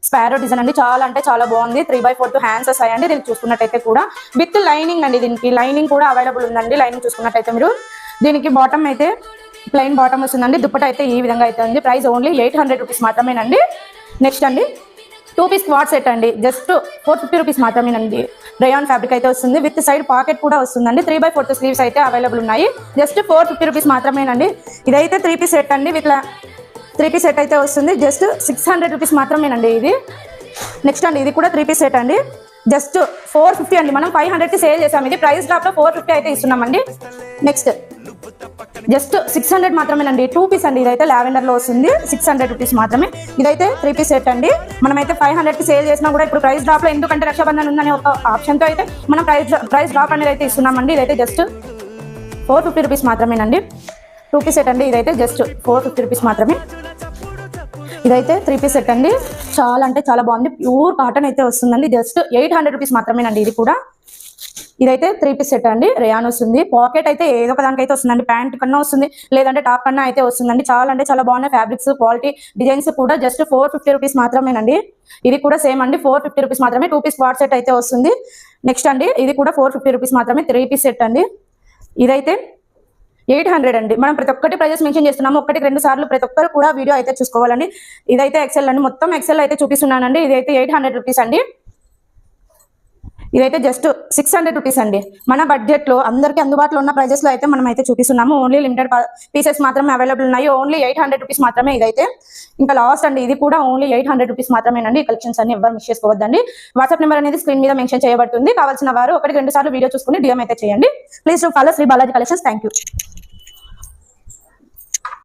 Sparrow design అండి, చాలా అంటే చాలా బాగుంది. 3/4 హ్యాండ్స్ వస్తాయండి. దీనికి చూసుకున్నట్టయితే కూడా విత్ లైనింగ్ అండి, దీనికి లైనింగ్ కూడా అవైలబుల్ ఉందండి. లైనింగ్ చూసుకున్నట్టయితే మీరు దీనికి బాటమ్ అయితే ప్లెయిన్ బాటమ్ వస్తుందండి. దుప్పట అయితే ఈ విధంగా అయితే ఉంది. ప్రైస్ ఓన్లీ 800 రూపీస్ మాత్రమేనండి. నెక్స్ట్ అండి 2 పీస్ స్క్వాడ్ సెట్ అండి, జస్ట్ 450 రూపీస్ మాత్రమేనండి. రేయాన్ ఫ్యాబ్రిక్ అయితే వస్తుంది, విత్ సైడ్ పాకెట్ కూడా వస్తుందండి. 3/4 స్లీవ్స్ అయితే అవైలబుల్ ఉన్నాయి. జస్ట్ 450 రూపీస్ మాత్రమేనండి. ఇదైతే 3 పీస్ సెట్ అండి, విత్ 3 పీస్ సెట్ అయితే వస్తుంది. జస్ట్ 600 రూపీస్ మాత్రమేనండి ఇది. నెక్స్ట్ అండి ఇది కూడా 3 పీస్ సెట్ అండి, జస్ట్ 450 అండి. మనం 500కి సేల్ చేసాం. ఇది ప్రైస్ డ్రాప్ లో 450 అయితే ఇస్తున్నామండి. నెక్స్ట్ జస్ట్ 600 మాత్రమేనండి. 2 పీస్ అండి, ఇదైతే లావెండర్ లో వస్తుంది. 600 రూపీస్ మాత్రమే. ఇదైతే 3 పీస్ సెట్ అండి. మనమైతే 500కి సేల్ చేసినా కూడా ఇప్పుడు ప్రైస్ డ్రాప్ లో, ఎందుకంటే రక్షాబంధన్ ఉందనే ఒక ఆప్షన్ తో అయితే మనం ప్రైస్ డ్రాప్ అనేది అయితే ఇస్తున్నామండి. ఇదైతే జస్ట్ 450 రూపీస్ మాత్రమేనండి. 2 పీస్ సెట్ అండి, ఇదైతే జస్ట్ 450 రూపీస్ మాత్రమే. ఇదైతే 3 పీస్ సెట్ అండి, చాలా అంటే చాలా బాగుంది. ప్యూర్ కాటన్ అయితే వస్తుందండి. జస్ట్ 800 రూపీస్ మాత్రమేనండి. ఇది కూడా ఇదైతే 3 పీస్ సెట్ అండి, రేయాన్ వస్తుంది. పాకెట్ అయితే ఏదో ఒక దానికి అయితే వస్తుందండి, ప్యాంట్ కన్నా వస్తుంది, లేదంటే టాప్ కన్నా అయితే వస్తుందండి. చాలా అంటే చాలా బాగున్నాయి ఫ్యాబ్రిక్స్, క్వాలిటీ, డిజైన్స్ కూడా. జస్ట్ 450 రూపీస్ మాత్రమేనండి. ఇది కూడా సేమ్ అండి, 450 రూపీస్ మాత్రమే. 2 పీస్ స్క్వాడ్ సెట్ అయితే వస్తుంది. నెక్స్ట్ అండి ఇది కూడా 450 రూపీస్ మాత్రమే. 3 పీస్ సెట్ అండి, ఇదైతే 800 అండి. మనం ప్రతి ఒక్కటి ప్రైజెస్ మెన్షన్ చేస్తున్నాము. 1-2 సార్లు ప్రతి ఒక్కరు కూడా వీడియో అయితే చూసుకోవాలండి. ఇదైతే ఎక్సెల్ అండి, మొత్తం ఎక్సెల్ అయితే చూపిస్తున్నానండి. ఇదైతే 800 రూపీస్ అండి. ఇదైతే జస్ట్ 600 రూపీస్ అండి. మన బడ్జెట్ లో అందరికీ అందుబాటులో ఉన్న ప్రైజెస్ లో అయితే మనం అయితే చూపిస్తున్నాము. ఓన్లీ లిమిటెడ్ పీసెస్ మాత్రమే అవైలబుల్ ఉన్నాయి. ఓన్లీ 800 రూపీస్ మాత్రమే. ఇదైతే ఇంకా లాస్ట్ అండి, ఇది కూడా ఓన్లీ 800 రూపీస్ మాత్రమేనండి. ఈ కలెక్షన్స్ అన్ని ఎవరు మిస్ చేసుకోవద్దండి. వాట్సాప్ నెంబర్ అనేది స్క్రీన్ మీద మెన్షన్ చేయబడుతుంది. కావాల్సిన వారు 1-2 సార్లు వీడియో చూసుకుని డిఎం అయితే చేయండి. Please follow Shri Balaji collections. Thank you.